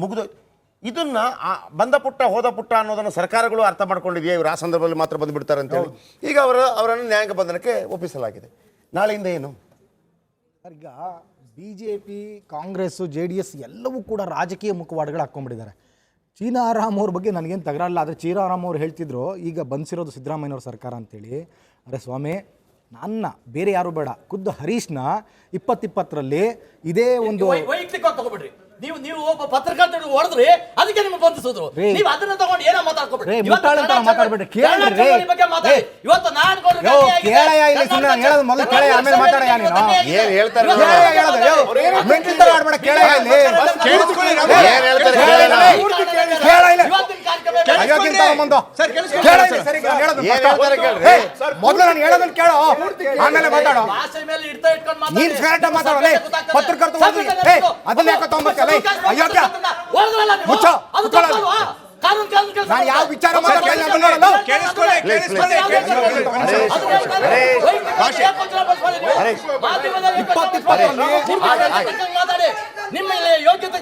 ಮುಗಿದು ಇದನ್ನ ಬಂದ ಪುಟ್ಟ ಹೋದ ಪುಟ್ಟ ಅನ್ನೋದನ್ನು ಸರ್ಕಾರಗಳು ಅರ್ಥ ಮಾಡ್ಕೊಂಡಿದೆಯಾ, ಇವರು ಆ ಸಂದರ್ಭದಲ್ಲಿ ಮಾತ್ರ ಬಂದುಬಿಡ್ತಾರೆ ಅಂತೇಳಿ ಈಗ ಅವರನ್ನು ನ್ಯಾಯಾಂಗ ಬಂಧನಕ್ಕೆ ಒಪ್ಪಿಸಲಾಗಿದೆ. ನಾಳೆಯಿಂದ ಏನು ಈಗ BJP, ಕಾಂಗ್ರೆಸ್ಸು, JDS ಎಲ್ಲವೂ ಕೂಡ ರಾಜಕೀಯ ಮುಖವಾಡಗಳು ಹಾಕ್ಕೊಂಡ್ಬಿಟ್ಟಿದ್ದಾರೆ. ಚೀನಾರಾಮ್ ಅವ್ರ ಬಗ್ಗೆ ನನಗೇನು ತಗರಲ್ಲ, ಆದರೆ ಚೀನಾರಾಮ್ ಅವ್ರು ಹೇಳ್ತಿದ್ರು ಈಗ ಬಂದಿರೋದು ಸಿದ್ದರಾಮಯ್ಯವ್ರ ಸರ್ಕಾರ ಅಂತೇಳಿ. ಅರೆ ಸ್ವಾಮಿ, ನನ್ನ ಬೇರೆ ಯಾರು ಬೇಡ, ಖುದ್ದು ಹರೀಶ್ನ 2020ರಲ್ಲಿ ಇದೇ ಒಂದು ವೈಯಕ್ತಿಕ ತಗೋಬಿಡ್ರಿ. ನೀವು ಒಬ್ಬ ಪತ್ರಕರ್ತ ಹೊಡೆದ್ರಿ, ಅದಕ್ಕೆ ನಿಮ್ಗೆ ಬಂಧಿಸಿದ್ರು. ನೀವು ಅದನ್ನ ತಗೊಂಡು ಏನೋ ಮಾತಾಡ್ಕೊಬಿಡ್ರಿ. ಮಾತಾಡ್ಬೇಡ್ರಿ, ಕೇಳ್ರಿ. ಇವತ್ತು ನಾನು ಕೇಳಯ್ಯ, ಇಲ್ಲಿ ಸುಮ್ಮನೆ ಹೇಳೋದು ಮೊದಲು ಕೇಳಯ್ಯ, ಆಮೇಲೆ ಮಾತಾಡಯ್ಯ. ನೀನು ಏನ್ ಹೇಳ್ತಾರೆ ಆಡ್ಬೇಡ, ಕೇಳಯ್ಯ ಇಲ್ಲಿ. ಮೊದಲು ನಾನು ಹೇಳೋದನ್ನ ಕೇಳೋ, ಆಮೇಲೆ ಮಾತಾಡೋ. ನೀನ್ ಕರೆಕ್ಟ್ ಮಾತಾಡೋ. ಪತ್ರಕರ್ತ ಅದನ್ನ ಯಾಕೆ ತೊಗೊಂಬರ್ತೀಯ? ಅಯೋಗ್ಯ, ಮುಚ್ಚ. ನಾನು ಯಾವ ವಿಚಾರ ನಿಮ್ಮ ಯೋಗ್ಯತೆ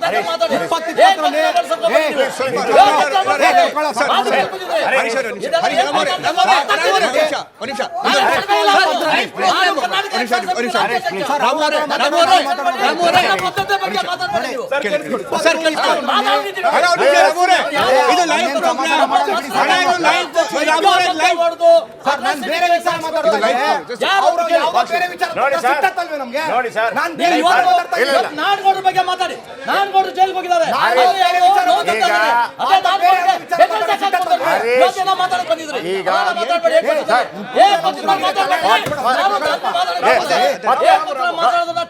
ನಾಡ್ಗೌಡ್ರ ಬಗ್ಗೆ ಮಾತಾಡಿ. ನಾಡ್ಗೌಡ್ರು ಜೈಲಿಗೆ ಹೋಗಿದ್ದಾರೆ. ಮಾತಾಡಕ್ ಬಂದಿದ್ರಿ.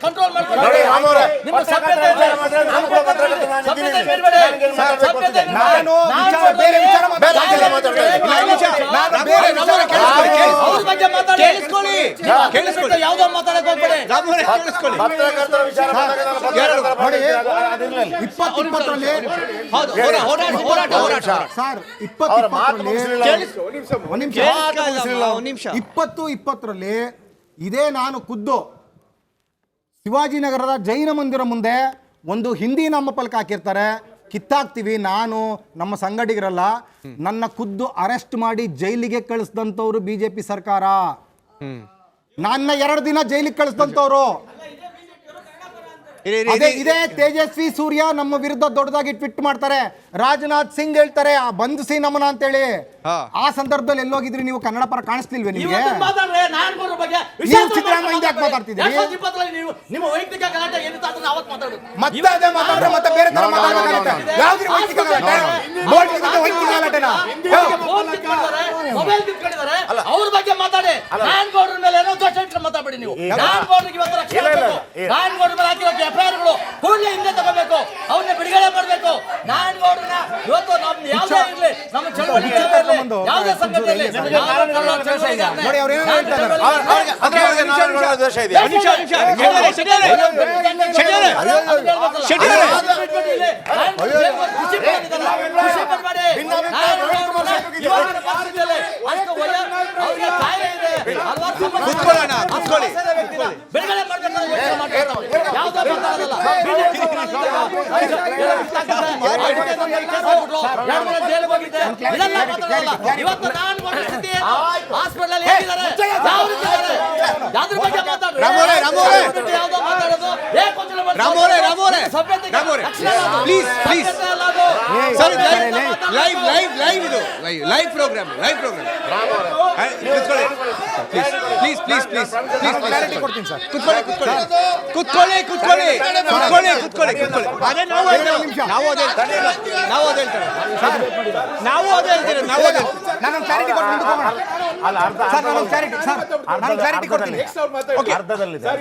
ಕಂಟ್ರೋಲ್ ಮಾಡ್ಕೊಂಡು ನಿಮ್ಮ ಸಭ್ಯತೆ ಯಾವ್ದೋ ಮಾತಾಡಕ್ ಹೋಗ್ಬೇಡಿ. 2020ರಲ್ಲಿ ಇದೇ ನಾನು ಖುದ್ದು ಶಿವಾಜಿನಗರದ ಜೈನ ಮಂದಿರ ಮುಂದೆ ಒಂದು ಹಿಂದಿ ನಾಮಫಲಕ ಹಾಕಿರ್ತಾರೆ, ಕಿತ್ತಾಕ್ತೀವಿ. ನಾನು ನಮ್ಮ ಸಂಘಟಿಗರಲ್ಲ, ನನ್ನ ಖುದ್ದು ಅರೆಸ್ಟ್ ಮಾಡಿ ಜೈಲಿಗೆ ಕಳಿಸಿದಂಥವ್ರು BJP ಸರ್ಕಾರ. ನನ್ನ 2 ದಿನ ಜೈಲಿಗೆ ಕಳಿಸಿದಂಥವ್ರು ಇದೇ ತೇಜಸ್ವಿ ಸೂರ್ಯ ನಮ್ಮ ವಿರುದ್ಧ ದೊಡ್ಡದಾಗಿ ಟ್ವೀಟ್ ಮಾಡ್ತಾರೆ. ರಾಜನಾಥ್ ಸಿಂಗ್ ಹೇಳ್ತಾರೆ ಬಂಧಿಸಿ ನಮ್ಮನ ಅಂತೇಳಿ. ಆ ಸಂದರ್ಭದಲ್ಲಿ ಎಲ್ಲೋಗಿದ್ರಿ ನೀವು? ಕನ್ನಡ ಪರ ಕಾಣಿಸ್ತಿಲ್ವೇ ನಿಮಗೆ? ನೀವು ಸಿದ್ದರಾಮಯ್ಯ ಯಾಕೆ ಮಾತಾಡ್ತಿದ್ದೀರಿ? ಮತ್ತೆ ಅದೇ ಮಾತಾಡಿದ್ರೆ ಮತ್ತೆ ಬೇರೆ ತರ ಮಾತಾಡಬೇಕಾಗುತ್ತೆ. ಯಾವ್ದು ವೈಯಕ್ತಿಕ ಗಲಾಟೆ? ವೈಯಕ್ತಿಕ ಗಲಾಟೆನಾ? ಅವ್ರ ಬಗ್ಗೆ ಮಾತಾಡಿ. ನಾನ್ಗೌಡ್ರ ಮೇಲೆ ಏನೋ ದೋಷ ಇಟ್ಟು ಮಾತಾಡಬೇಡಿ ನೀವು. ನಾನ್ಗೌಡ್ರಿಗೆ ಇವತ್ತು ರಕ್ಷಣೆ ಬೇಕು. ನಾನ್ಗೌಡ್ರ ಮೇಲೆ ಹಾಕಿರೋ ಎಫ್ಐಆರ್ಗಳು ಕೂಡಲೇ ಹಿಂದೆ ತಗೋಬೇಕು, ಅವನ್ನ ಬಿಡುಗಡೆ ಮಾಡಬೇಕು. ನಾನ್ಗೌಡ್ರನ್ನ ಇವತ್ತು ನಮ್ದು ಯಾವುದೇ ಇರಲಿ, ನಮ್ಮ ಚಳವಳಿ ಯಾವುದೇ ಸಂಘಟನೆ ನೋಡಿ ಅವ್ರು ಏನು ಹೇಳ್ತಾರೆ. ದೋಷ ಇದೆ. ಇವತ್ತು ನಾನು ಹಾಸ್ಪಿಟಲ್ ಹೇಗಿದ್ದಾರೆ, ಯಾವ್ದ್ರ ಬಗ್ಗೆ ಮಾತಾಡೋದು,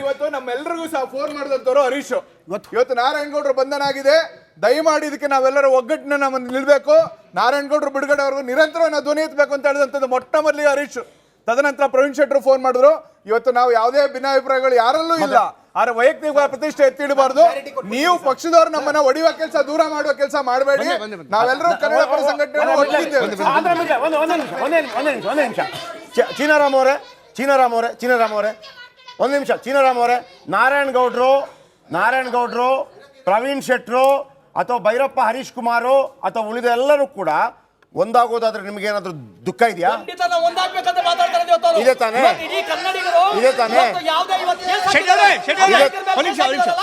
ಇವತ್ತು ನಮ್ಮೆಲ್ಲರಿಗೂ ಸಹ ಫೋನ್ ಮಾಡಿದಂತವ್ರು ಹರೀಶ್. ಇವತ್ತು ನಾರಾಯಣಗೌಡರು ಬಂಧನ ಆಗಿದೆ, ದಯಮಾಡಿ ಇದಕ್ಕೆ ನಾವೆಲ್ಲರೂ ಒಗ್ಗಟ್ಟಿನ ನಮ್ಮ ನಿಲ್ಬೇಕು. ನಾರಾಯಣಗೌಡರು ಬಿಡುಗಡೆವರೆಗೂ ನಿರಂತರವಾಗಿ ನಾವು ಧ್ವನಿ ಎತ್ತಬೇಕು ಅಂತ ಹೇಳಿದಂಥದ್ದು ಮೊಟ್ಟ ಮೊದಲಿಗೆ ಹರೀಶ್. ತದನಂತರ ಪ್ರವೀಣ್ ಶೆಟ್ಟರು ಫೋನ್ ಮಾಡಿದ್ರು. ಇವತ್ತು ನಾವು ಯಾವುದೇ ಭಿನ್ನಾಭಿಪ್ರಾಯಗಳು ಯಾರಲ್ಲೂ ಇಲ್ಲ, ಆದ್ರೆ ವೈಯಕ್ತಿಕ ಪ್ರತಿಷ್ಠೆ ಎತ್ತಿಡಬಾರ್ದು. ನೀವು ಪಕ್ಷದವರು ನಮ್ಮನ್ನ ಹೊಡೆಯುವ ಕೆಲಸ, ದೂರ ಮಾಡುವ ಕೆಲಸ ಮಾಡಬೇಡಿ. ನಾವೆಲ್ಲರೂ ಕನ್ನಡ ಪರ ಸಂಘಟನೆ ಒಟ್ಟಿದ್ದೇವೆ. ಚೀನಾರಾಮ್ ಅವರೇ ಒಂದು ನಿಮಿಷ. ಚೀನಾರಾಮ್ ಅವರೇ, ನಾರಾಯಣಗೌಡರು, ಪ್ರವೀಣ್ ಶೆಟ್ಟರು, ಅಥವಾ ಭೈರಪ್ಪ ಹರೀಶ್ ಕುಮಾರು ಅಥವಾ ಉಳಿದ ಎಲ್ಲರೂ ಕೂಡ ಒಂದಾಗೋದಾದ್ರೆ ನಿಮ್ಗೆ ಏನಾದ್ರು ದುಃಖ ಇದೆಯಾ? ಖಂಡಿತ ನಾವು ಒಂದಾಗ್ಬೇಕಂತ ಮಾತಾಡ್ತಾ ಇದ್ದೀವಿ ಇವತ್ತು ಅವರು. ಇದೆ ತಾನೇ? ಇವತ್ತು ಇಡೀ ಕನ್ನಡಿಗರು ಇದೆ ತಾನೇ? ಇವತ್ತು ಯಾವುದೇ ಇವತ್ತು ಕೇಸ್ ಶೆಟ್ಟಿ ಅವರೇ, ಶೆಟ್ಟಿ ಅವರೇ, ಹಾಕಿರ್ಬೇಕು ಒಂದ್ ನಿಮಿಷ, ಒಂದ್ ನಿಮಿಷ. ಅಂತ